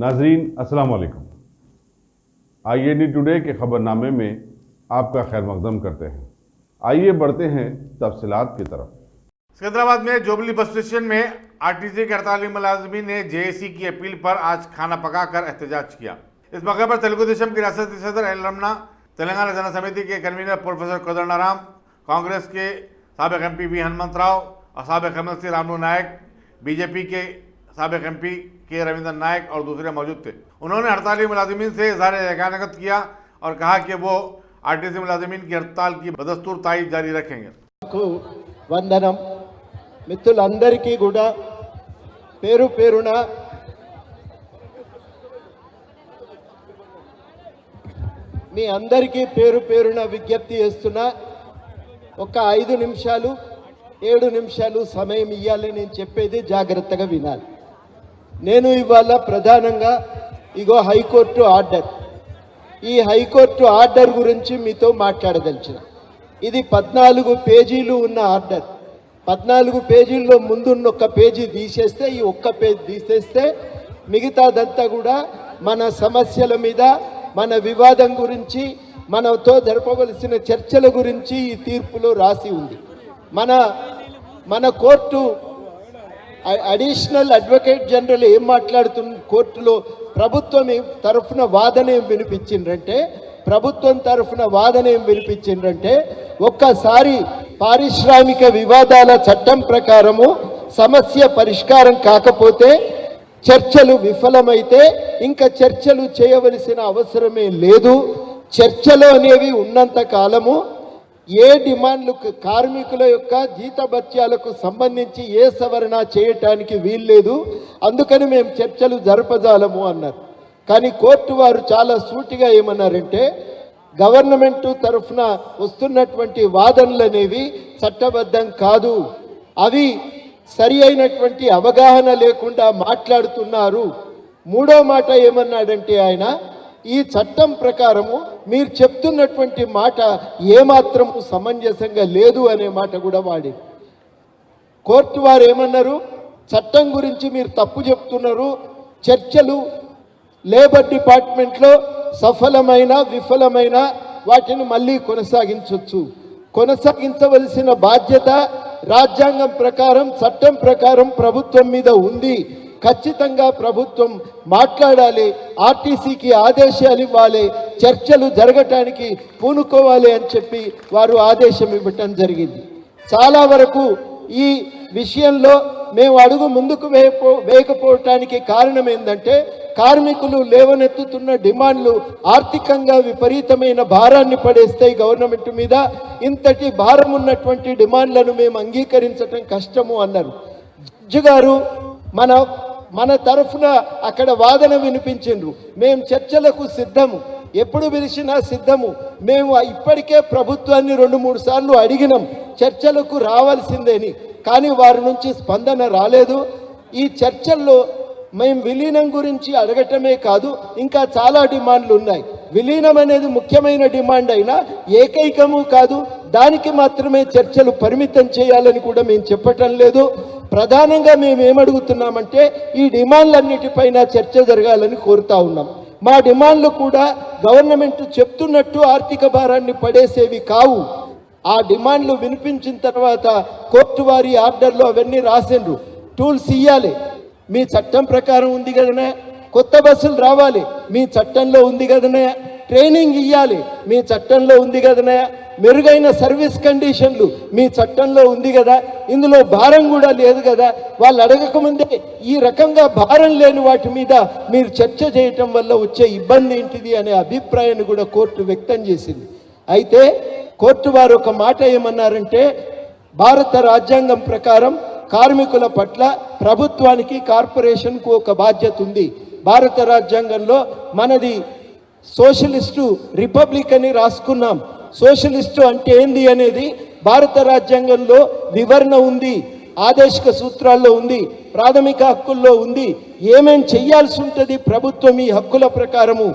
नाजरीन अस्सलाम वालेकुम। IAD टुडे के खबरनामे में आपका खैर मकदम करते हैं। आइए बढ़ते हैं तफसीलात की तरफ। सिकंदराबाद में जोबली बस स्टेशन में आरटीसी के 48 मुलाजमीन ने जेएसी की अपील पर आज खाना पकाकर एहतजाज किया। इस मौके पर तेलुगु देशम की रियासती सदर एल रमना, तेलंगाना जन समिति के कन्वीनर प्रोफेसर कोदंडराम, कांग्रेस के साबिक MP वी हनुमंतराव और साबिक MLC रामू नायक, बीजेपी के साबिक MP के रविंद्र नायक और दूसरे मौजूद थे। उन्होंने हड़ताली मुलाजिमीन से इज़हार यकानगत किया और कहा कि वो आरटीसी मुलाजिमीन की हड़ताल की बदस्तूरताई जारी रखेंगे। వందనం మిత్రులందరికీ కూడా పేరు పేరున మీ అందరికీ పేరు పేరున విజ్ఞప్తి చేస్తున్నా, ఒక 5 నిమిషాలు 7 నిమిషాలు సమయం ఇవ్వాలి. నేను చెప్పేది జాగ్రత్తగా వినాలి. నేను ఇవాళ ప్రధానంగా ఇగో హైకోర్టు ఆర్డర్, ఈ హైకోర్టు ఆర్డర్ గురించి మీతో మాట్లాడదలిచిన. ఇది 14 పేజీలు ఉన్న ఆర్డర్. 14 పేజీల్లో ముందున్న ఒక పేజీ తీసేస్తే, ఈ ఒక్క పేజీ తీసేస్తే మిగతాదంతా కూడా మన సమస్యల మీద, మన వివాదం గురించి, మనతో జరపవలసిన చర్చల గురించి ఈ తీర్పులో రాసి ఉంది. మన కోర్టు అడిషనల్ అడ్వకేట్ జనరల్ ఏం మాట్లాడుతున్న, కోర్టులో ప్రభుత్వం తరఫున వాదన ఏం వినిపించిందంటే, ఒక్కసారి పారిశ్రామిక వివాదాల చట్టం ప్రకారము సమస్య పరిష్కారం కాకపోతే, చర్చలు విఫలమైతే ఇంకా చర్చలు చేయవలసిన అవసరమే లేదు. చర్చలు అనేవి ఉన్నంత కాలము ఏ డిమాండ్లు, కార్మికుల యొక్క జీతభత్యాలకు సంబంధించి ఏ సవరణ చేయటానికి వీల్లేదు. అందుకని మేము చర్చలు జరపజాలము అన్నారు. కానీ కోర్టు వారు చాలా సూటిగా ఏమన్నారంటే, గవర్నమెంట్ తరఫున వస్తున్నటువంటి వాదనలు అనేవి చట్టబద్ధం కాదు, అవి సరి అయినటువంటి అవగాహన లేకుండా మాట్లాడుతున్నారు. మూడో మాట ఏమన్నాడంటే ఆయన, ఈ చట్టం ప్రకారము మీరు చెప్తున్నటువంటి మాట ఏమాత్రము సమంజసంగా లేదు అనే మాట కూడా వాడి. కోర్టు వారు ఏమన్నారు, చట్టం గురించి మీరు తప్పు చెప్తున్నారు, చర్చలు లేబర్ డిపార్ట్మెంట్లో సఫలమైన విఫలమైన వాటిని మళ్ళీ కొనసాగించవలసిన బాధ్యత రాజ్యాంగం ప్రకారం, చట్టం ప్రకారం ప్రభుత్వం మీద ఉంది. ఖచ్చితంగా ప్రభుత్వం మాట్లాడాలి, ఆర్టీసీకి ఆదేశాలు ఇవ్వాలి, చర్చలు జరగటానికి పూనుకోవాలి అని చెప్పి వారు ఆదేశం ఇవ్వటం జరిగింది. చాలా వరకు ఈ విషయంలో మేము అడుగు ముందుకు వేయకపోవటానికి కారణం ఏంటంటే, కార్మికులు లేవనెత్తుతున్న డిమాండ్లు ఆర్థికంగా విపరీతమైన భారాన్ని పడేస్తాయి గవర్నమెంట్ మీద. ఇంతటి భారం ఉన్నటువంటి డిమాండ్లను మేము అంగీకరించటం కష్టము అన్నారు. జడ్జి గారు మన తరఫున అక్కడ వాదన వినిపించిండ్రు. మేము చర్చలకు సిద్ధము, ఎప్పుడు పిలిచినా సిద్ధము. మేము ఇప్పటికే ప్రభుత్వాన్ని 2-3 సార్లు అడిగినాం చర్చలకు రావాల్సిందేని, కానీ వారి నుంచి స్పందన రాలేదు. ఈ చర్చల్లో మేము విలీనం గురించి అడగటమే కాదు, ఇంకా చాలా డిమాండ్లు ఉన్నాయి. విలీనం అనేది ముఖ్యమైన డిమాండ్ అయినా ఏకైకము కాదు, దానికి మాత్రమే చర్చలు పరిమితం చేయాలని కూడా మేము చెప్పటం లేదు. ప్రధానంగా మేము ఏమడుగుతున్నామంటే, ఈ డిమాండ్లన్నిటిపైన చర్చ జరగాలని కోరుతా ఉన్నాం. మా డిమాండ్లు కూడా గవర్నమెంట్ చెప్తున్నట్టు ఆర్థిక భారాన్ని పడేసేవి కావు. ఆ డిమాండ్లు వినిపించిన తర్వాత కోర్టు వారి ఆర్డర్లో అవన్నీ రాసిండ్రు. టూల్స్ ఇవ్వాలి, మీ చట్టం ప్రకారం ఉంది కదనే. కొత్త బస్సులు రావాలి, మీ చట్టంలో ఉంది కదనే. ట్రైనింగ్ ఇవ్వాలి, మీ చట్టంలో ఉంది కదనే. మెరుగైన సర్వీస్ కండిషన్లు మీ చట్టంలో ఉంది కదా. ఇందులో భారం కూడా లేదు కదా. వాళ్ళు అడగకముందే ఈ రకంగా భారం లేని వాటి మీద మీరు చర్చ చేయటం వల్ల వచ్చే ఇబ్బంది ఏంటిది అనే అభిప్రాయాన్ని కూడా కోర్టు వ్యక్తం చేసింది. అయితే కోర్టు వారు ఒక మాట ఏమన్నారంటే, భారత రాజ్యాంగం ప్రకారం కార్మికుల పట్ల ప్రభుత్వానికి, కార్పొరేషన్కు ఒక బాధ్యత ఉంది. భారత రాజ్యాంగంలో మనది సోషలిస్టు రిపబ్లిక్ అని రాసుకున్నాం. సోషలిస్టు అంటే ఏంది అనేది భారత రాజ్యాంగంలో వివరణ ఉంది, ఆదేశిక సూత్రాల్లో ఉంది, ప్రాథమిక హక్కుల్లో ఉంది. ఏమేం చెయ్యాల్సి ఉంటుంది ప్రభుత్వం ఈ హక్కుల ప్రకారము,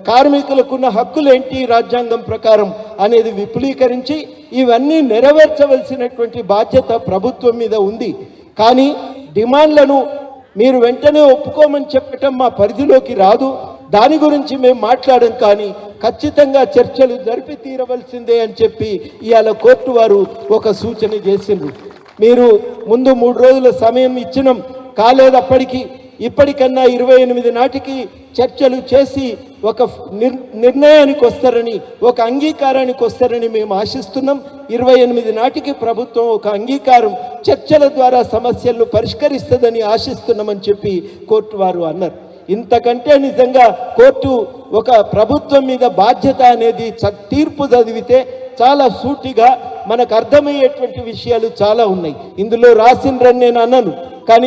కార్మికులకున్న హక్కులు ఏంటి రాజ్యాంగం ప్రకారం అనేది విపులీకరించి ఇవన్నీ నెరవేర్చవలసినటువంటి బాధ్యత ప్రభుత్వం మీద ఉంది. కానీ డిమాండ్లను మీరు వెంటనే ఒప్పుకోమని చెప్పటం మా పరిధిలోకి రాదు. దాని గురించి మేము మాట్లాడం, కానీ ఖచ్చితంగా చర్చలు జరిపి తీరవలసిందే అని చెప్పి ఇవాళ కోర్టు వారు ఒక సూచన చేసిండ్రు. మీరు ముందు 3 రోజుల సమయం ఇచ్చినాం, కాలేదప్పటికీ. ఇప్పటికన్నా 28 నాటికి చర్చలు చేసి ఒక నిర్ణయానికి వస్తారని, ఒక అంగీకారానికి వస్తారని మేము ఆశిస్తున్నాం. 28 నాటికి ప్రభుత్వం ఒక అంగీకారం, చర్చల ద్వారా సమస్యలను పరిష్కరిస్తుందని ఆశిస్తున్నామని చెప్పి కోర్టు వారు అన్నారు. ఇంతకంటే నిజంగా కోర్టు ఒక ప్రభుత్వం మీద బాధ్యత అనేది తీర్పు చదివితే చాలా సూటిగా మనకు అర్థమయ్యేటువంటి విషయాలు చాలా ఉన్నాయి. ఇందులో రాసిండ్రని నేను అన్నాను, కానీ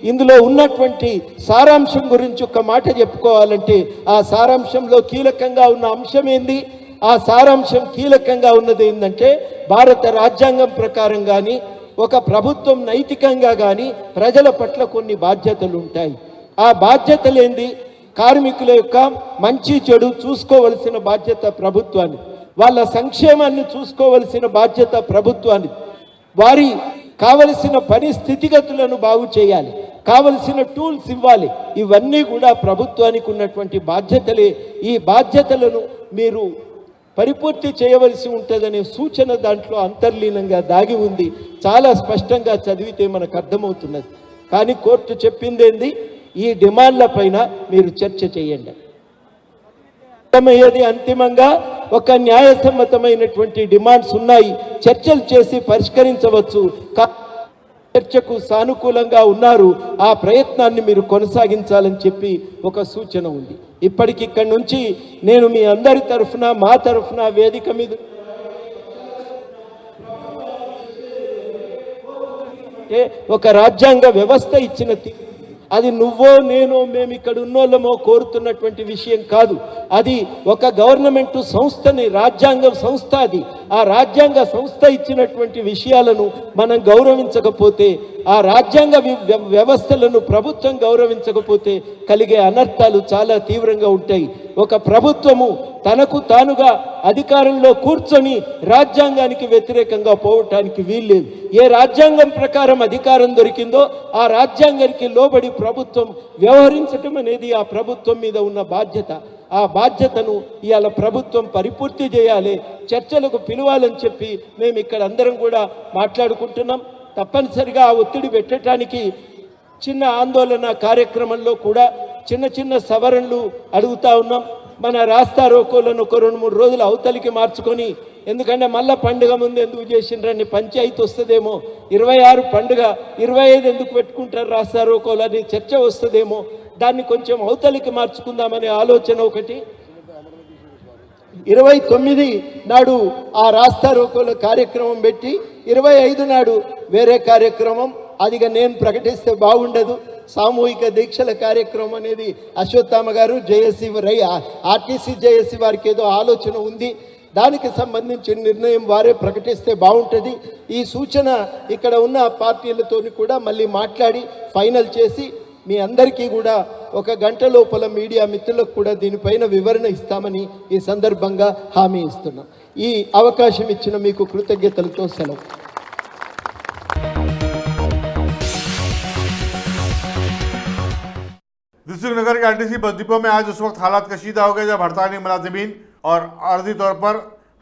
ఇందులో ఉన్నటువంటి సారాంశం గురించి ఒక మాట చెప్పుకోవాలంటే, ఆ సారాంశంలో కీలకంగా ఉన్న అంశం ఏంది? ఆ సారాంశం కీలకంగా ఉన్నది ఏంటంటే, భారత రాజ్యాంగం ప్రకారం కానీ ఒక ప్రభుత్వం నైతికంగా కానీ ప్రజల పట్ల కొన్ని బాధ్యతలు ఉంటాయి. ఆ బాధ్యతలు ఏంది? కార్మికుల యొక్క మంచి చెడు చూసుకోవలసిన బాధ్యత ప్రభుత్వాన్ని, వాళ్ళ సంక్షేమాన్ని చూసుకోవలసిన బాధ్యత ప్రభుత్వాన్ని, వారి కావలసిన పని స్థితిగతులను బాగు చేయాలి, కావలసిన టూల్స్ ఇవ్వాలి. ఇవన్నీ కూడా ప్రభుత్వానికి ఉన్నటువంటి బాధ్యతలే. ఈ బాధ్యతలను మీరు పరిపూర్తి చేయవలసి ఉంటుందనే సూచన దాంట్లో అంతర్లీనంగా దాగి ఉంది. చాలా స్పష్టంగా చదివితే మనకు అర్థమవుతున్నది. కానీ కోర్టు చెప్పిందేంది? ఈ డిమాండ్ల పైన మీరు చర్చ చేయండి. అర్థమయ్యేది అంతిమంగా ఒక న్యాయసమ్మతమైనటువంటి డిమాండ్స్ ఉన్నాయి, చర్చలు చేసి పరిష్కరించవచ్చు. చర్చకు సానుకూలంగా ఉన్నారు, ఆ ప్రయత్నాన్ని మీరు కొనసాగించాలని చెప్పి ఒక సూచన ఉంది. ఇప్పటికిక్కడి నుంచి నేను మీ అందరి తరఫున, మా తరఫున వేదిక మీద ఒక రాజ్యాంగ వ్యవస్థ ఇచ్చిన అది నువ్వో నేనో మేము ఇక్కడ ఉన్నోళ్ళమో కోరుతున్నటువంటి విషయం కాదు. అది ఒక గవర్నమెంట్ సంస్థని, రాజ్యాంగ సంస్థ అది. ఆ రాజ్యాంగ సంస్థ ఇచ్చినటువంటి విషయాలను మనం గౌరవించకపోతే, ఆ రాజ్యాంగ వ్యవస్థలను ప్రభుత్వం గౌరవించకపోతే కలిగే అనర్థాలు చాలా తీవ్రంగా ఉంటాయి. ఒక ప్రభుత్వము తనకు తానుగా అధికారంలో కూర్చొని రాజ్యాంగానికి వ్యతిరేకంగా పోవటానికి వీల్లేదు. ఏ రాజ్యాంగం ప్రకారం అధికారం దొరికిందో ఆ రాజ్యాంగానికి లోబడి ప్రభుత్వం వ్యవహరించటం అనేది ఆ ప్రభుత్వం మీద ఉన్న బాధ్యత. ఆ బాధ్యతను ఇవాళ ప్రభుత్వం పరిపూర్తి చేయాలి, చర్చలకు పిలవాలని చెప్పి మేము ఇక్కడ అందరం కూడా మాట్లాడుకుంటున్నాం. తప్పనిసరిగా ఆ ఒత్తిడి పెట్టడానికి చిన్న ఆందోళన కార్యక్రమంలో కూడా చిన్న చిన్న సవరణలు అడుగుతా ఉన్నాం. మన రాస్తా రోకోలను ఒక 2-3 రోజులు అవతలికి మార్చుకొని, ఎందుకంటే మళ్ళీ పండుగ ముందు ఎందుకు చేసిండ్రని పంచాయతీ వస్తుందేమో, 26 పండుగ 25 ఎందుకు పెట్టుకుంటారు రాస్తా రోకోలు అని చర్చ వస్తుందేమో, దాన్ని కొంచెం అవతలికి మార్చుకుందామనే ఆలోచన ఒకటి. 29 నాడు ఆ రాస్తా రోకోల కార్యక్రమం పెట్టి 25 నాడు వేరే కార్యక్రమం, అదిగా నేను ప్రకటిస్తే బాగుండదు. సామూహిక దీక్షల కార్యక్రమం అనేది అశ్వత్థామ గారు జేఏసీ ఆర్టీసీ జేఏసీ వారికి ఏదో ఆలోచన ఉంది, దానికి సంబంధించిన నిర్ణయం వారే ప్రకటిస్తే బాగుంటుంది. ఈ సూచన ఇక్కడ ఉన్న పార్టీలతో కూడా మళ్ళీ మాట్లాడి ఫైనల్ చేసి మీ అందరికీ కూడా 1 గంట లోపల మీడియా మిత్రులకు కూడా దీనిపైన వివరణ ఇస్తామని ఈ సందర్భంగా హామీ ఇస్తున్నాం. ఈ అవకాశం ఇచ్చిన మీకు కృతజ్ఞతలతో సెలవు. डिस्ट्रिक्ट नगर के आरटीसी बस डिपो में आज उस वक्त हालात कशीदा हो गए जब हड़ताली मुलाजिमीन और आर्जी तौर पर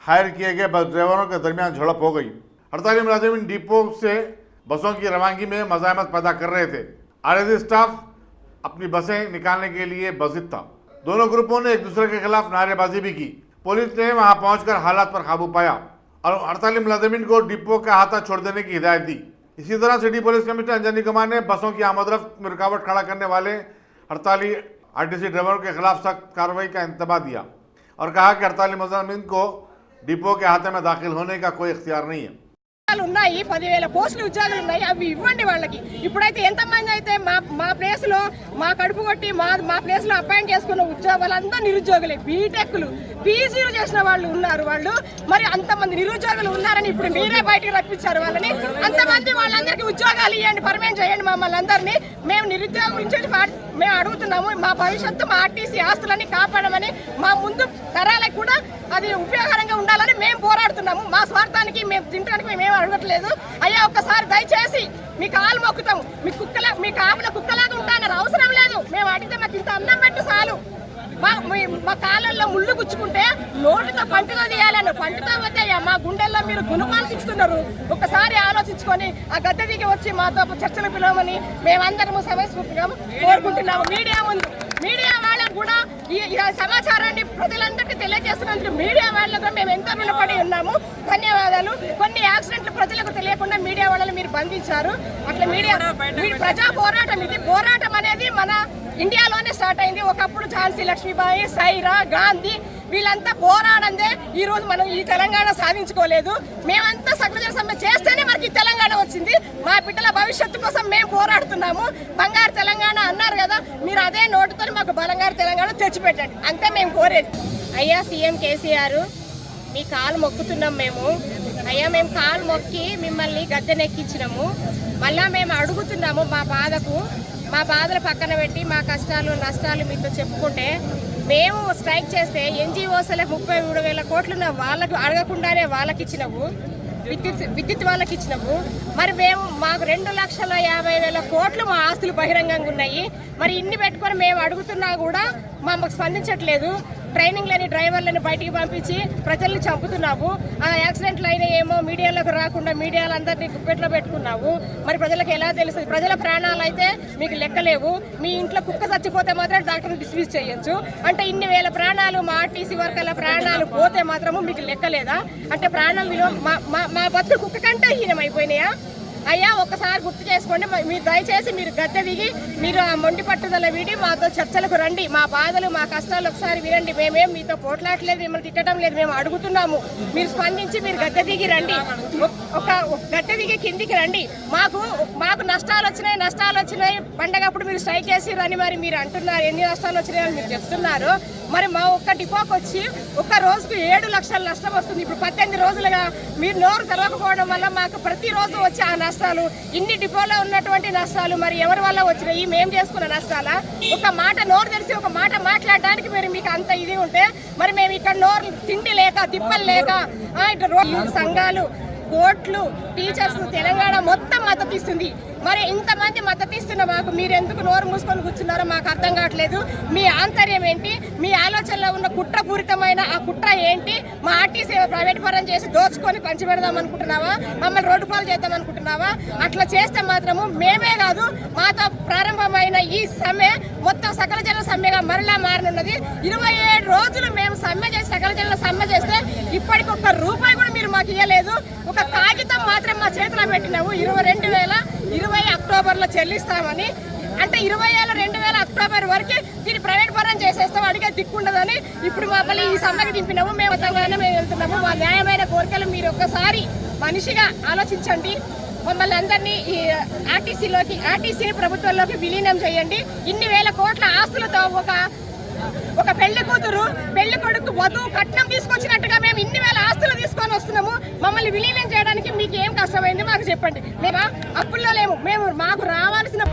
हायर किए गए बस ड्राइवरों के दरमियान झड़प हो गई। हड़ताली मुलाजिमीन डिपो से बसों की रवानगी में मज़ाहमत पैदा कर रहे थे। आरजी स्टाफ अपनी बसें निकालने के लिए बजिद था। दोनों ग्रुपों ने एक दूसरे के खिलाफ नारेबाजी भी की। पुलिस ने वहां पहुंचकर हालात पर काबू पाया और हड़ताली मुलाजिमीन को डिपो का अहाता छोड़ देने की हिदायत दी। इसी तरह city police commissioner Anjani Kumar ने बसों की आमदरफ्त में रुकावट खड़ा करने वाले हड़ताली आरटीसी ड्राइवरों के खिलाफ सख्त कार्रवाई का इंतबाह दिया और कहा कि हड़ताली मुलाजिमीन को डिपो के अहाते में दाखिल होने का कोई इख्तियार नहीं है। ఉన్నాయి 10,000 పోస్టులు ఉద్యోగాలు ఉన్నాయి, అవి ఇవ్వండి వాళ్ళకి. ఇప్పుడైతే ఎంతమంది అయితే మా ప్లేస్ లో మా కడుపు కొట్టి మా ప్లేస్ లో అపాయింట్ చేసుకున్న ఉద్యోగాలంతా నిరుద్యోగులే. బీటెక్లు పీజీలు చేసిన వాళ్ళు ఉన్నారు. వాళ్ళు మరి అంతమంది నిరుద్యోగులు ఉన్నారని ఇప్పుడు మీరే బయటకు రప్పించారు వాళ్ళని. అంతమంది వాళ్ళందరికీ ఉద్యోగాలు ఇవ్వండి, పర్మనెంట్ చేయండి మమ్మల్ని అందరినీ. మేము నిరుద్యోగం నుంచి మేము అడుగుతున్నాము. మా భవిష్యత్తు, మా ఆర్టీసీ ఆస్తులని కాపాడమని, మా ముందు తరాలకు కూడా అది ఉపయోగకరంగా ఉండాలని మేము పోరాడుతున్నాము. మా స్వార్థానికి మేము తినడానికి మేము అడగట్లేదు. అయ్యా ఒక్కసారి దయచేసి మీ కాలు మొక్కుతాం, మీ కాపుల కుక్కలాగా ఉంటానన్నారు, అవసరం లేదు. మేము అడిగితే మాకు ఇంత అన్నం పెట్టు చాలు. మా కాళ్ళల్లో ముళ్ళు గుచ్చుకుంటే నోటితో పంటితో తీయాలని, పంటితో వద్దయ్యా మా గుండెల్లో మీరు గుణపాలు ఇస్తున్నారు. ఒకసారి ఆలోచించుకొని ఆ గద్దె దిగి వచ్చి మాతో చర్చలు పిలవమని మేమందరము సమయస్ఫూర్తిగా కోరుకుంటున్నాము. మీడియా వాళ్ళకు కూడా ఈ సమాచారాన్ని ప్రజలందరికీ తెలియజేస్తున్నందుకు మీడియా వాళ్ళకు మేము ఎంతో రుణపడి ఉన్నాము. ధన్యవాదాలు. కొన్ని యాక్సిడెంట్లు ప్రజలకు తెలియకుండా మీడియా వాళ్ళని మీరు బంధించారు. అట్లా మీడియా ప్రజా పోరాటం, ఇది పోరాటం అనేది మన ఇండియాలోనే స్టార్ట్ అయింది. ఒకప్పుడు ఝాన్సీ లక్ష్మీబాయి, సైరా, గాంధీ వీళ్ళంతా పోరాడందే ఈ రోజు మనం ఈ తెలంగాణ సాధించుకోలేదు. మేమంతా సకల సమ్మె చేస్తేనే మనకి తెలంగాణ వచ్చింది. మా బిడ్డల భవిష్యత్తు కోసం మేము పోరాడుతున్నాము. బంగారు తెలంగాణ అన్నారు కదా, మీరు అదే నోటుతో మాకు బంగారు తెలంగాణ తెచ్చిపెట్టండి, అంతే మేము కోరేది. అయ్యా సీఎం కేసీఆర్, మీ కాలు మొక్కుతున్నాం మేము. అయ్యా మేము కాలు మొక్కి మిమ్మల్ని గద్దెనెక్కించినాము. మళ్ళా మేము అడుగుతున్నాము మా బాధలు పక్కన పెట్టి మా కష్టాలు నష్టాలు మీతో చెప్పుకుంటే, మేము స్ట్రైక్ చేస్తే ఎన్జిఓస్లకు 33,000 కోట్లు వాళ్ళకు అడగకుండానే వాళ్ళకి ఇచ్చినావు, విద్యుత్ వాళ్ళకి ఇచ్చినావు. మరి మాకు 2,50,000 కోట్లు మా ఆస్తులు బహిరంగంగా ఉన్నాయి. మరి ఇన్ని పెట్టుకొని మేము అడుగుతున్నా కూడా మాకు స్పందించట్లేదు. ట్రైనింగ్ లేని డ్రైవర్లను బయటికి పంపించి ప్రజల్ని చంపుతున్నావు. ఆ యాక్సిడెంట్లు అయినా ఏమో మీడియాలోకి రాకుండా మీడియాలందరినీ గుప్పెట్లో పెట్టుకున్నావు. మరి ప్రజలకు ఎలా తెలుస్తుంది? ప్రజల ప్రాణాలు అయితే మీకు లెక్కలేవు. మీ ఇంట్లో కుక్క చచ్చిపోతే మాత్రం డాక్టర్ని డిస్మిస్ చేయొచ్చు. అంటే ఇన్ని వేల ప్రాణాలు, మా ఆర్టీసీ వర్కర్ల ప్రాణాలు పోతే మాత్రము మీకు లెక్కలేదా? అంటే ప్రాణం విలువ మా బతుకు కుక్క కంటే హీనమైపోయినాయా? అయ్యా ఒక్కసారి గుర్తు చేసుకోండి. మీరు దయచేసి మీరు గద్దె దిగి మీరు ఆ మొండి పట్టుదల వీడి మాతో చర్చలకు రండి. మా బాధలు మా కష్టాలు ఒకసారి వినండి. మేమేం మీతో పోట్లాడలేదు, మిమ్మల్ని తిట్టడం లేదు, మేము అడుగుతున్నాము. మీరు స్పందించి మీరు గద్దె దిగి రండి, ఒక గద్దె దిగి కిందికి రండి. మాకు నష్టాలు వచ్చినాయి పండగప్పుడు మీరు స్ట్రైక్ చేసి రని మరి మీరు అంటున్నారు. ఎన్ని నష్టాలు వచ్చినాయని మీరు చెప్తున్నారు. మరి మా ఒక్క డిపోకి వచ్చి ఒక్క రోజుకు 7 లక్షల నష్టం వస్తుంది. ఇప్పుడు 18 రోజులుగా మీరు నోరు తెరవకపోవడం వల్ల మాకు ప్రతిరోజు వచ్చే ఆ నష్టాలు, ఇన్ని డిపోలో ఉన్నటువంటి నష్టాలు మరి ఎవరి వల్ల వచ్చినాయి? మేము చేసుకున్న నష్టాలా? ఒక మాట నోరు తెలిసి ఒక మాట మాట్లాడడానికి మీకు అంత ఇది ఉంటే, మరి మేము ఇక్కడ నోరు తిండి లేక తిప్పలు లేక సంఘాలు, కోర్టులు, టీచర్స్, తెలంగాణ మొత్తం మద్దతు ఇస్తుంది. మరి ఇంతమంది మద్దతు ఇస్తున్న మాకు మీరు ఎందుకు నోరు మూసుకొని కూర్చున్నారో మాకు అర్థం కావట్లేదు. మీ ఆంతర్యం ఏంటి? మీ ఆలోచనలో ఉన్న కుట్రపూరితమైన ఆ కుట్ర ఏంటి? మా ఆర్టీసీ ప్రైవేట్ పరం చేసి దోచుకొని పంచిపెడదాం అనుకుంటున్నావా? మమ్మల్ని రోడ్డు పాలు చేద్దాం అనుకుంటున్నావా? అట్లా చేస్తే మాత్రము మేమే కాదు, మాతో ప్రారంభమైన ఈ సమ్మె మొత్తం సకల జన సమ్మెగా మరలా మారనున్నది. 27 రోజులు మేము సమ్మె చేసి సకల జనుల సమ్మె చేస్తే ఇప్పటికి ఒక్క రూపాయి కూడా మీరు మాకు ఇవ్వలేదు. ఒక కాగితం మాత్రం మా చేతిలో పెట్టినావు. 2020 అక్టోబర్లో చెల్లిస్తామని. అంటే 2020 అక్టోబర్ వరకు దీన్ని ప్రైవేట్ పరం చేసేస్తాం, అడిగే దిక్కుండదని ఇప్పుడు మమ్మల్ని ఈ సమ్మెకి దింపినాము. మేము వెళ్తున్నాము. మా న్యాయమైన కోరికలు మీరు ఒక్కసారి మనిషిగా ఆలోచించండి. మమ్మల్ని అందరినీ ఈ ఆర్టీసీ ప్రభుత్వంలోకి విలీనం చేయండి. ఇన్ని వేల కోట్ల ఆస్తులతో ఒక పెళ్లి కూతురు పెళ్లి కొడుకు వధువు కట్నం తీసుకొచ్చినట్టుగా మేము ఇన్ని వేల ఆస్తులు తీసుకొని వస్తున్నాము. మమ్మల్ని విలీనం చేయడానికి మీకు ఏం కష్టమైంది మాకు చెప్పండి. మేము అప్పుల్లో లేము. మాకు రావాల్సిన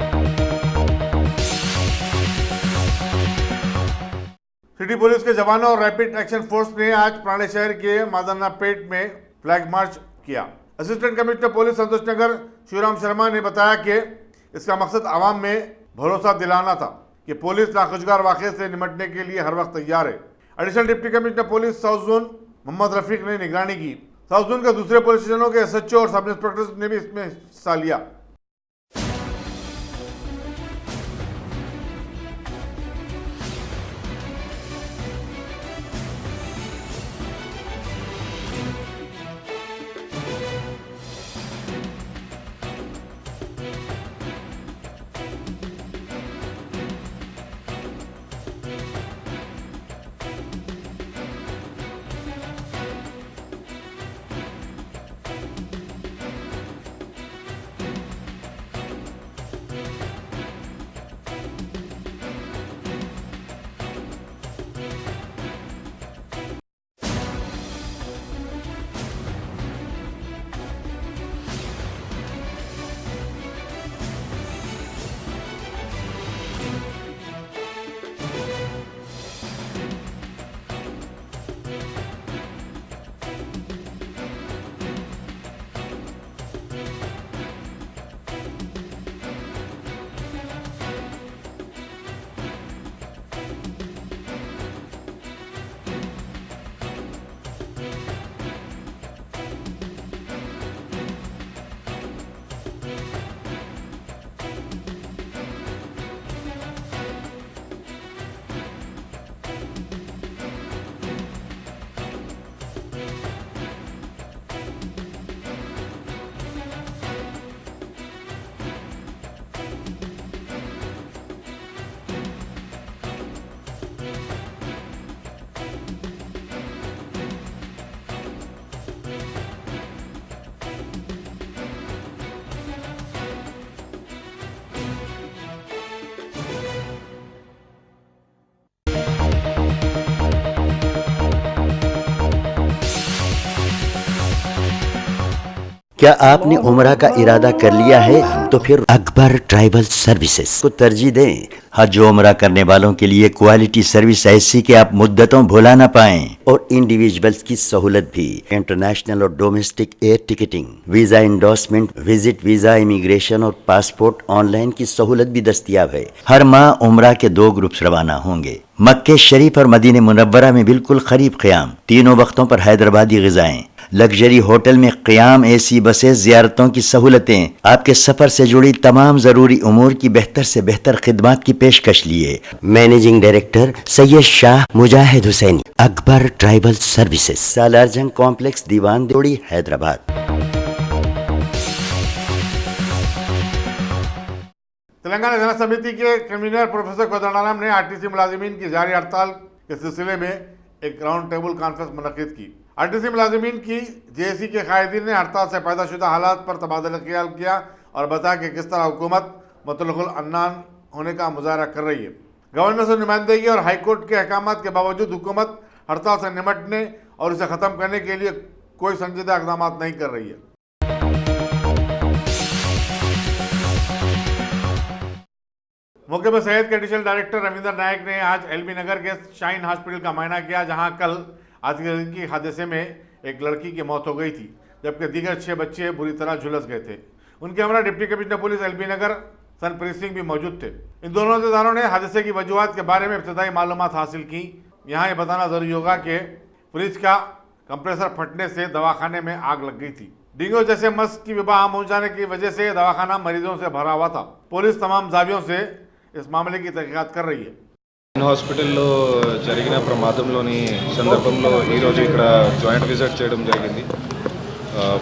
सिटी पुलिस के जवानों और रैपिड एक्शन फोर्स ने आज पुराने शहर के मादन्नापेट में फ्लैग मार्च किया। असिस्टेंट कमिश्नर पुलिस संतोष नगर शिवराम शर्मा ने बताया कि इसका मकसद आवाम में भरोसा दिलाना था कि पुलिस नाखुशगवार वाक़े से निपटने के लिए हर वक्त तैयार है। Additional deputy commissioner police south zone Mohammed Rafiq ने निगरानी की। साउथ जोन के दूसरे पुलिस स्टेशनों के एसएचओ और सब इंस्पेक्टर्स ने भी इसमें हिस्सा लिया। क्या आपने उम्रा का इरादा कर लिया है? तो फिर अकबर ट्राइबल सर्विसेज को तरजीह दें। हज उम्रा करने वालों के लिए क्वालिटी सर्विस ऐसी कि आप मुद्दतों भुला ना पाएं, और इंडिविजुअल्स की सहूलत भी। इंटरनेशनल और domestic air ticketing, visa endorsement, visit visa, immigration और पासपोर्ट ऑनलाइन की सहूलत भी दस्तयाब है। हर माह उम्रा के 2 ग्रुप्स रवाना होंगे। मक्के शरीफ और मदीने मुनव्वरा में बिल्कुल करीब क़याम, तीनों वक्तों पर हैदराबादी ग़िज़ाएं, लग्जरी होटल में क़याम, एसी बसें, ज़ियारतों की सहूलतें, आपके सफ़र से जुड़ी तमाम ज़रूरी उमूर की बेहतर से बेहतर खिदमात की पेशकश लिए। Managing director Syed Shah Mujahid Hussaini, Akbar tribal services, Salarjung complex, Diwan Devdi, Hyderabad. Telangana जन समिति के कन्वीनर प्रोफेसर कोदंडाराम ने आरटीसी मुलाजिमीन की जारी हड़ताल के सिलसिले में एक राउंड टेबल कॉन्फ्रेंस मुनक्किद की। आरटीसी मुलाजिमीन की जेएसी के कायदीन ने हड़ताल से पैदाशुदा हालात पर तबादला ख्याल किया और बताया कि किस तरह हुकूमत मुतलकुल अन्नान होने का मुजाहरा कर रही है। गवर्नर से नुमाइंदगी और हाईकोर्ट के अहकामात के बावजूद हुकूमत हड़ताल से निपटने और इसे ख़त्म करने के लिए कोई संजीदा इक़दाम नहीं कर रही है। मौके पर सेहत के एडिशनल डायरेक्टर रविंदर नायक ने आज एलबी नगर के शाइन हॉस्पिटल का मायना किया, जहां कल आतंकी हादसे में एक लड़की की मौत हो गई थी, जबकि दीगर 6 बच्चे बुरी तरह झुलस गए थे। उनके हमरा डिप्टी कमिश्नर पुलिस एलबी नगर सनप्रीत सिंह भी मौजूद थे। इन दोनों अहदेदारों ने हादसे की वजूहात के बारे में इब्तदाई मालूमात हासिल की। यहाँ ये बताना जरूरी होगा कि फ्रिज का कंप्रेसर फटने से दवाखाने में आग लग गई थी। डेंगू जैसे मस्क की वबा आम हो जाने की वजह से दवाखाना मरीजों से भरा हुआ था। पुलिस तमाम जावियों से इस मामले की तहकीकात कर रही है। హాస్పిటల్లో జరిగిన ప్రమాదంలోని సందర్భంలో ఈరోజు ఇక్కడ జాయింట్ విజిట్ చేయడం జరిగింది.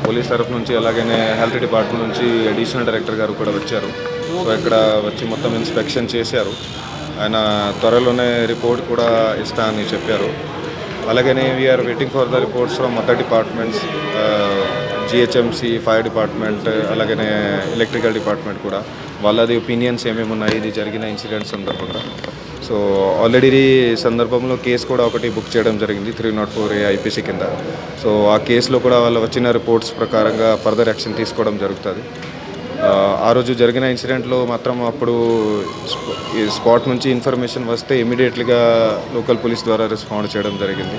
పోలీస్ తరఫు నుంచి అలాగనే హెల్త్ డిపార్ట్మెంట్ నుంచి అడిషనల్ డైరెక్టర్ గారు కూడా వచ్చారు. సో ఇక్కడ వచ్చి మొత్తం ఇన్స్పెక్షన్ చేశారు. ఆయన త్వరలోనే రిపోర్ట్ కూడా ఇస్తా అని చెప్పారు. అలాగనే we're waiting for the reports from other departments, GHMC, fire department, అలాగనే ఎలక్ట్రికల్ డిపార్ట్మెంట్ కూడా వాళ్ళది ఒపీనియన్స్ ఏమేమి ఉన్నాయి ఇది జరిగిన ఇన్సిడెంట్ సందర్భంగా. సో ఆల్రెడీ సందర్భంలో కేసు కూడా ఒకటి బుక్ చేయడం జరిగింది 304A IPC కింద. సో ఆ కేసులో కూడా వాళ్ళ వచ్చిన రిపోర్ట్స్ ప్రకారంగా ఫర్దర్ యాక్షన్ తీసుకోవడం జరుగుతుంది. ఆ రోజు జరిగిన ఇన్సిడెంట్లో మాత్రం అప్పుడు స్పాట్ నుంచి ఇన్ఫర్మేషన్ వస్తే ఇమీడియట్లీగా లోకల్ పోలీస్ ద్వారా రెస్పాండ్ చేయడం జరిగింది.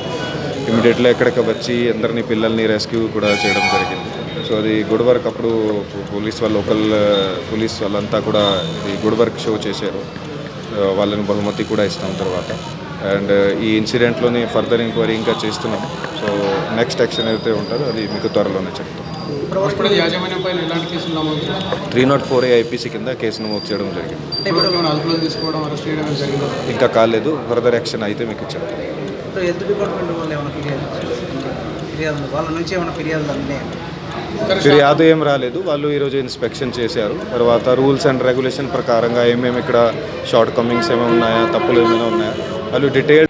ఇమీడియట్గా ఎక్కడికి వచ్చి అందరినీ పిల్లల్ని రెస్క్యూ కూడా చేయడం జరిగింది. సో అది గుడ్ వర్క్. అప్పుడు పోలీస్ వాళ్ళు లోకల్ పోలీస్ వాళ్ళంతా కూడా ఇది గుడ్ వర్క్ షో చేశారు. వాళ్ళని బహుమతి కూడా ఇస్తాం తర్వాత. అండ్ ఈ ఇన్సిడెంట్లోనే ఫర్దర్ ఎంక్వైరీ ఇంకా చేస్తున్నాం. సో నెక్స్ట్ యాక్షన్ అయితే ఉంటుందో అది మీకు త్వరలోనే చెప్తాం. 304A IPC కింద కేసు నమోదు చేయడం జరిగింది. ఇంకా కాలేదు. ఫర్దర్ యాక్షన్ అయితే మీకు చెప్తాం. ఫిర్యాదు ఏం రాలేదు. వాళ్ళు ఈరోజు ఇన్స్పెక్షన్ చేశారు. తర్వాత రూల్స్ అండ్ రెగ్యులేషన్ ప్రకారంగా ఏమేమి ఇక్కడ షార్ట్ కమింగ్స్ ఏమైనా ఉన్నాయా, తప్పులు ఏమైనా ఉన్నాయా వాళ్ళు డీటెయిల్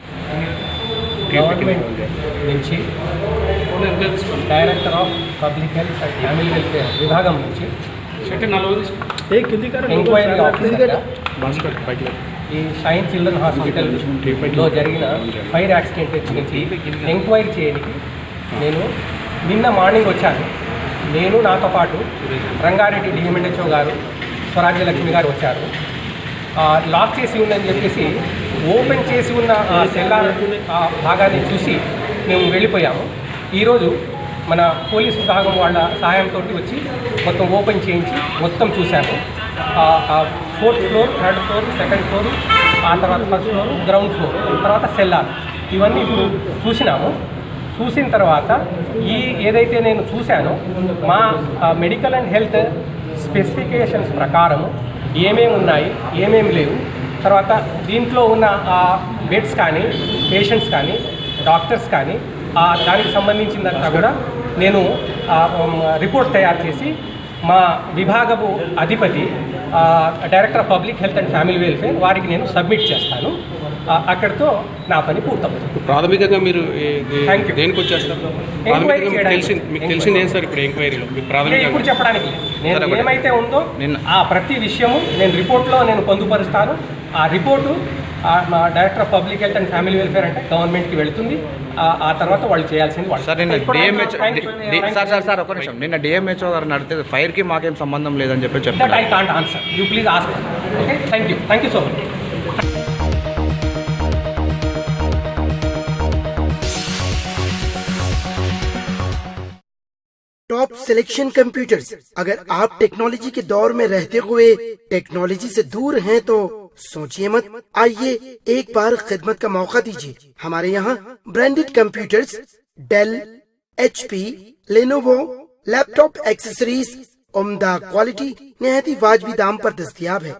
నుంచి director of public health and family welfare విభాగం నుంచి ఎంక్వైరీ ఆఫీసర్గా ఈ షైన్ చిల్డ్రన్ హాస్పిటల్లో జరిగిన ఫైర్ యాక్సిడెంట్ గురించి ఎంక్వైరీ చేయడానికి నేను నిన్న మార్నింగ్ వచ్చాను. నేను నాతో పాటు రంగారెడ్డి డిఎంఎన్హెచ్ఓ గారు, స్వరాజ్యలక్ష్మి గారు వచ్చారు. లాక్ చేసి ఉందని చెప్పేసి ఓపెన్ చేసి ఉన్న ఆ సెల్లార్ ఆ భాగాన్ని చూసి మేము వెళ్ళిపోయాము. ఈరోజు మన పోలీస్ విభాగం వాళ్ళ సహాయంతో వచ్చి మొత్తం ఓపెన్ చేయించి మొత్తం చూశాము. 4th floor, 3rd floor, 2nd floor, ఆ తర్వాత 1st ఫ్లోర్, గ్రౌండ్ ఫ్లోర్, తర్వాత సెల్లార్ ఇవన్నీ ఇప్పుడు చూసినాము. చూసిన తర్వాత ఈ ఏదైతే నేను చూశానో మా మెడికల్ అండ్ హెల్త్ స్పెసిఫికేషన్స్ ప్రకారము ఏమేమి ఉన్నాయి, ఏమేమి లేవు, తర్వాత దీంట్లో ఉన్న బెడ్స్ కానీ, పేషెంట్స్ కానీ, డాక్టర్స్ కానీ దానికి సంబంధించిందంతా కూడా నేను రిపోర్ట్ తయారు చేసి మా విభాగపు అధిపతి director of public health and family welfare వారికి నేను సబ్మిట్ చేస్తాను. అక్కడితో నా పని పూర్తవుతుంది. ప్రాథమికంగా మీరు దేనికి వచ్చేస్తారు? మీకు తెలిసింది ఏం సార్ ఇప్పుడు ఎంక్వైరీలో? ఇప్పుడు చెప్పడానికి నేను ఏమైతే ఉందో ఆ ప్రతి విషయము నేను రిపోర్ట్లో నేను పొందుపరుస్తాను. ఆ రిపోర్టు మా director of public health and family welfare అంటే గవర్నమెంట్కి వెళుతుంది. ఆ తర్వాత వాళ్ళు చేయాల్సింది వాళ్ళు. సార్ నిన్న సార్ ఒక నిమిషం, నిన్న డిఎంహెచ్ఓ గారు నడితే ఫైర్కి మాకేం సంబంధం లేదని చెప్పి చెప్పారు. That I can't answer, you please ask. Okay, thank you so much. Top selection computers. अगर आप टेक्नोलॉजी के दौर में रहते हुए टेक्नोलॉजी से दूर हैं तो सोचिए मत, आइए एक बार खिदमत का मौका दीजिए। हमारे यहाँ branded computers Dell, HP, Lenovo, laptop accessories उम्दा क्वालिटी निहायती वाजबी दाम पर दस्तयाब है।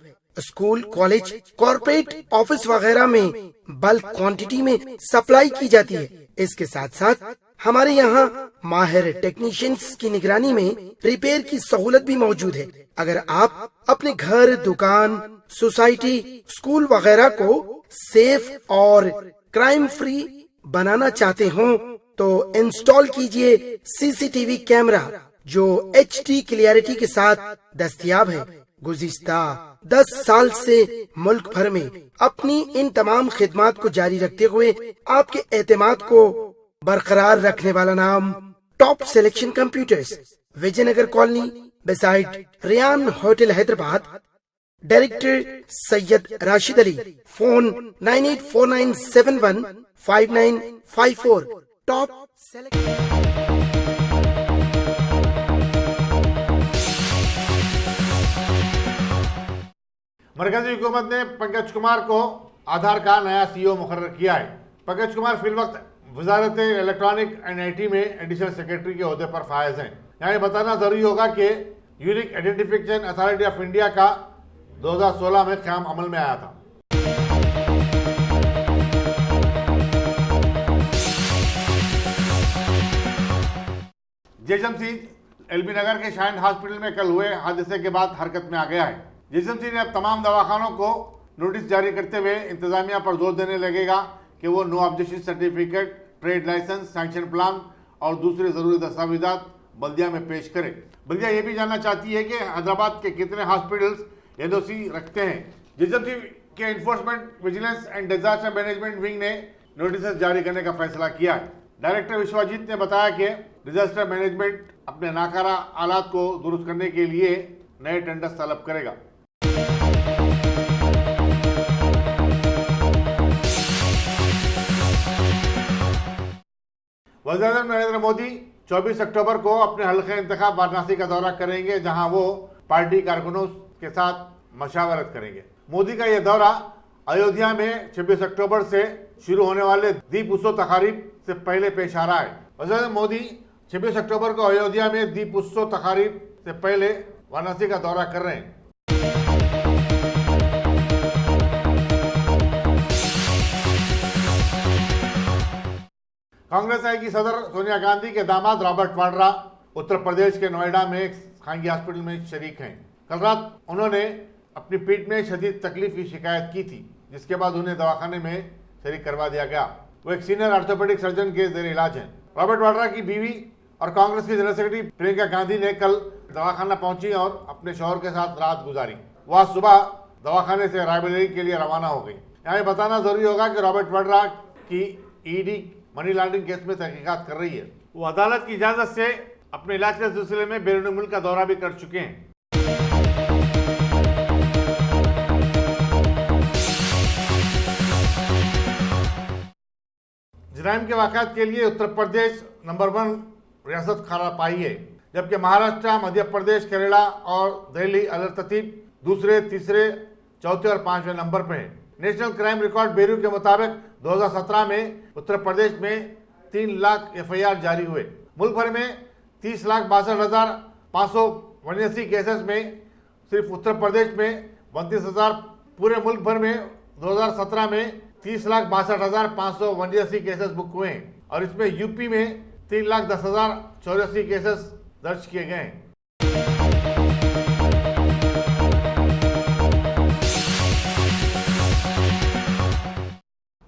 स्कूल, कॉलेज, कॉर्पोरेट, ऑफिस वगैरह में बल्क क्वांटिटी में सप्लाई की जाती है। इसके साथ साथ हमारे यहाँ माहिर टेक्नीशियंस की निगरानी में रिपेयर की सहूलत भी मौजूद है। अगर आप अपने घर, दुकान, सोसाइटी, स्कूल वगैरह को सेफ और क्राइम फ्री बनाना चाहते हो तो इंस्टॉल कीजिए CCTV कैमरा जो HD क्लियरिटी के साथ दस्तयाब है। गुज़िश्ता 10 साल से मुल्क भर में अपनी इन तमाम खिदमात को जारी रखते हुए आपके एतमाद को बरकरार रखने वाला नाम top selection computers, Vijaynagar colony beside Riyan hotel Hyderabad. Director Syed Rashid Ali. Phone 9849715954। Top मरकजी हुकूमत ने पंकज कुमार को आधार का नया CEO मुकर्रर किया है। पंकज कुमार फिलवक्त वजारत इलेक्ट्रॉनिक एंड IT में एडिशनल सेक्रेटरी के ओहदे पर फायज हैं। यहाँ ये बताना जरूरी होगा कि unique identification authority of India का 2016 में क़याम अमल में आया था। जेएसएमसी LB नगर के शाइन हॉस्पिटल में कल हुए हादसे के बाद हरकत में आ गया है। जेएसएमसी ने अब तमाम दवाखानों को नोटिस जारी करते हुए इंतजामिया पर जोर देने लगेगा कि वो no objection certificate, trade licence, sanction plan और दूसरे जरूरी दस्तावेजात बल्दिया में पेश करें। बल्दिया ये भी जानना चाहती है कि हैदराबाद के कितने हॉस्पिटल्स NOC रखते हैं। जेएसएमसी के enforcement, vigilance and disaster management wing ने नोटिस जारी करने का फैसला किया है। डायरेक्टर विश्वजीत ने बताया कि डिजास्टर मैनेजमेंट अपने नाकारा आलात को दुरुस्त करने के लिए नए टेंडर्स तलब करेगा। वज़ीर-ए-आज़म नरेंद्र मोदी 24 अक्टूबर को अपने हल्के इंतखाब वाराणसी का दौरा करेंगे, जहां वो पार्टी कारकुनों के साथ मशावरत करेंगे। मोदी का यह दौरा अयोध्या में 26 अक्टूबर से शुरू होने वाले दीप उत्सव तकारीब से पहले पेश आ रहा है। वज़ीर-ए-आज़म मोदी 26 अक्टूबर को अयोध्या में दीप उत्सव तकारीब से पहले वाराणसी का दौरा कर रहे हैं। कांग्रेस की सदर सोनिया गांधी के दामाद रॉबर्ट वाड्रा उत्तर प्रदेश के नोएडा में एक खानगी हॉस्पिटल में शरीक हैं। कल रात उन्होंने अपनी पीठ में शदीद तकलीफ की शिकायत की थी, जिसके बाद उन्हें दवाखाने में शरीक करवा दिया गया। वो एक सीनियर ऑर्थोपेडिक सर्जन के जेर इलाज हैं। रॉबर्ट वाड्रा की बीवी और कांग्रेस की जनरल सेक्रेटरी प्रियंका गांधी ने कल दवाखाना पहुंची और अपने शौहर के साथ रात गुजारी। वह सुबह दवाखाने से रायबरेली के लिए रवाना हो गई। यहाँ बताना जरूरी होगा कि रॉबर्ट वाड्रा की ED मनी लॉन्ड्रिंग केस में तहकीकात कर रही है। वो अदालत की इजाजत से अपने इलाज के सिलसिले में बैरून मुल्क का दौरा भी कर चुके हैं। जराइम के वाक़यात के लिए उत्तर प्रदेश नंबर 1 रियासत करार पाई है, जबकि महाराष्ट्र, मध्य प्रदेश, केरला और दिल्ली अलग-तरतीब दूसरे, तीसरे, चौथे और 5वें नंबर पर है। नेशनल क्राइम रिकॉर्ड ब्यूरो के मुताबिक 2017 में उत्तर प्रदेश में 3 लाख FIR जारी हुए। मुल्क भर में 30,62,589 केसेस में सिर्फ उत्तर प्रदेश में 32,000, पूरे मुल्क भर में 2017 में 30,62,589 केसेस बुक हुए हैं और इसमें यूपी में 3,10,084 केसेस दर्ज किए गए हैं।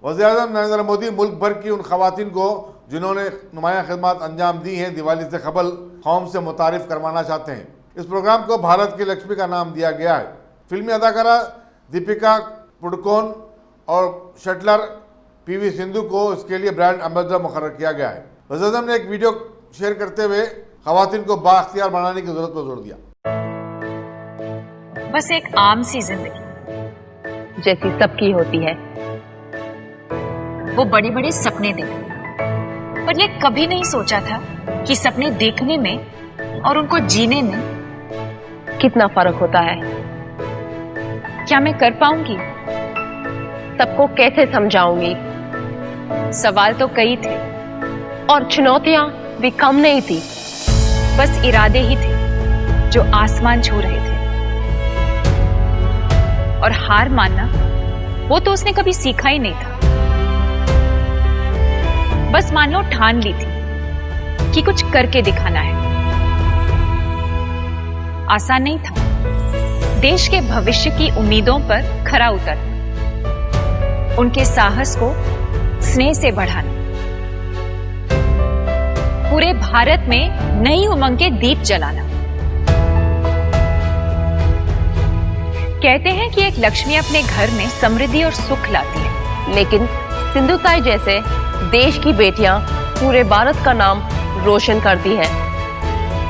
वज़ीर-ए-आज़म नरेंद्र मोदी मुल्क भर की उन खवातीन को जिन्होंने नुमाया खिदमत अंजाम दी हैं दिवाली से कबल कौम से मुतारिफ करवाना चाहते हैं। इस प्रोग्राम को भारत की लक्ष्मी का नाम दिया गया है। फिल्मी अदाकारा दीपिका पादुकोण और शटलर पीवी सिंधु को इसके लिए ब्रांड एम्बेसडर मुकर्रर किया गया है। वज़ीर आज़म ने एक वीडियो शेयर करते हुए खवातीन को बाअख्तियार बनाने की जरूरत पर जोर दिया। बस एक आम सी जिंदगी जैसी सबकी होती है, वो बड़े बड़े सपने देखते, पर ये कभी नहीं सोचा था कि सपने देखने में और उनको जीने में कितना फर्क होता है। क्या मैं कर पाऊंगी? सबको कैसे समझाऊंगी? सवाल तो कई थे और चुनौतियां भी कम नहीं थी। बस इरादे ही थे जो आसमान छू रहे थे, और हार मानना वो तो उसने कभी सीखा ही नहीं था। बस मान लो ठान ली थी कि कुछ करके दिखाना है। आसान नहीं था देश के भविष्य की उम्मीदों पर खरा उतरना, उनके साहस को स्नेह से बढ़ाना, पूरे भारत में नई उमंग के दीप जलाना। कहते हैं कि एक लक्ष्मी अपने घर में समृद्धि और सुख लाती है, लेकिन सिंधुताई जैसे देश की बेटियां पूरे भारत का नाम रोशन करती हैं।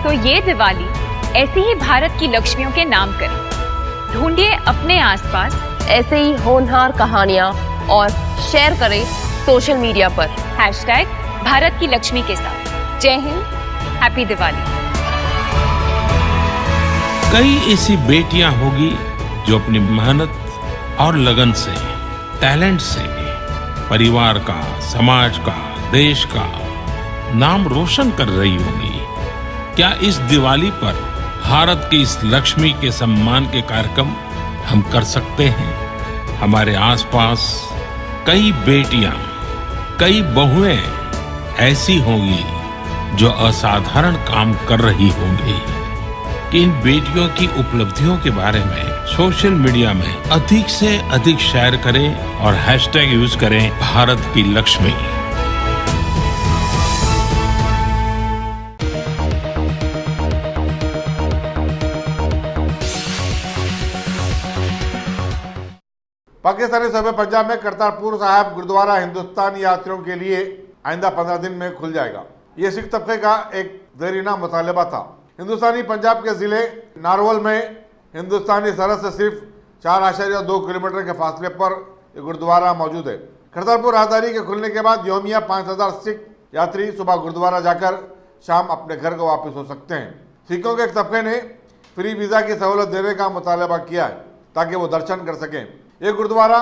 तो ये दिवाली ऐसी ही भारत की लक्ष्मियों के नाम करें। ढूंढिए अपने आसपास ऐसे ही होनहार कहानियां और शेयर करें सोशल मीडिया पर #भारत की लक्ष्मी के साथ। जय हिंद, हैप्पी दिवाली। कई ऐसी बेटियां होगी जो अपनी मेहनत और लगन से, टैलेंट से परिवार का, समाज का, देश का नाम रोशन कर रही होंगी। क्या इस दिवाली पर भारत की इस लक्ष्मी के सम्मान के कार्यक्रम हम कर सकते हैं? हमारे आसपास कई बेटियां, कई बहुएं ऐसी होंगी जो असाधारण काम कर रही होंगी। कि इन बेटियों की उपलब्धियों के बारे में सोशल मीडिया में अधिक से अधिक शेयर करें और हैशटैग यूज करें भारत की लक्ष्मी। पाकिस्तानी सूबे पंजाब में करतारपुर साहिब गुरुद्वारा हिंदुस्तानी यात्रियों के लिए आइंदा 15 दिन में खुल जाएगा। ये सिख तबके का एक देरीना मुतालबा था। हिंदुस्तानी पंजाब के जिले नारवल में हिंदुस्तानी सरहद से सिर्फ 4.2 किलोमीटर के फासले पर ये गुरुद्वारा मौजूद है। करतारपुर राहदारी के खुलने के बाद योमिया 5000 सिख यात्री सुबह गुरुद्वारा जाकर शाम अपने घर को वापस हो सकते हैं। सिखों के एक तबके ने फ्री वीज़ा की सहूलत देने का मुतालबा किया है ताकि वो दर्शन कर सकें। ये गुरुद्वारा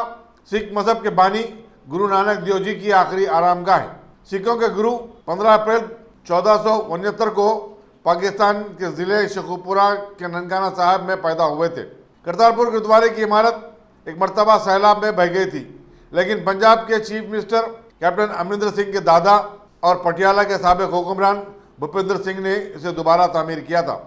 सिख मजहब के बानी गुरु नानक देव जी की आखिरी आरामगाह है। सिखों के गुरु 15 अप्रैल 1469 को पाकिस्तान के ज़िले शेखुपुरा के ननकाना साहब में पैदा हुए थे। करतारपुर गुरुद्वारे की इमारत एक मरतबा सैलाब में बह गई थी, लेकिन पंजाब के chief minister captain Amarinder Singh के दादा और पटियाला के साबिक हुक्मरान भूपिंदर सिंह ने इसे दोबारा तामीर किया था।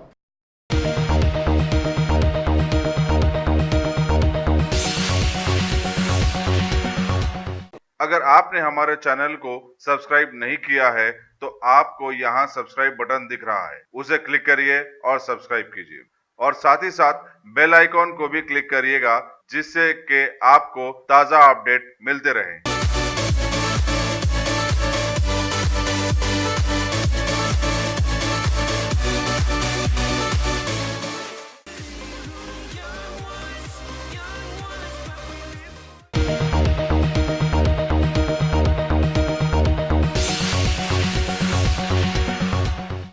अगर आपने हमारे चैनल को सब्सक्राइब नहीं किया है तो आपको यहाँ सब्सक्राइब बटन दिख रहा है, उसे क्लिक करिए और सब्सक्राइब कीजिए और साथ ही साथ बेल आइकॉन को भी क्लिक करिएगा जिससे कि आपको ताज़ा अपडेट मिलते रहें।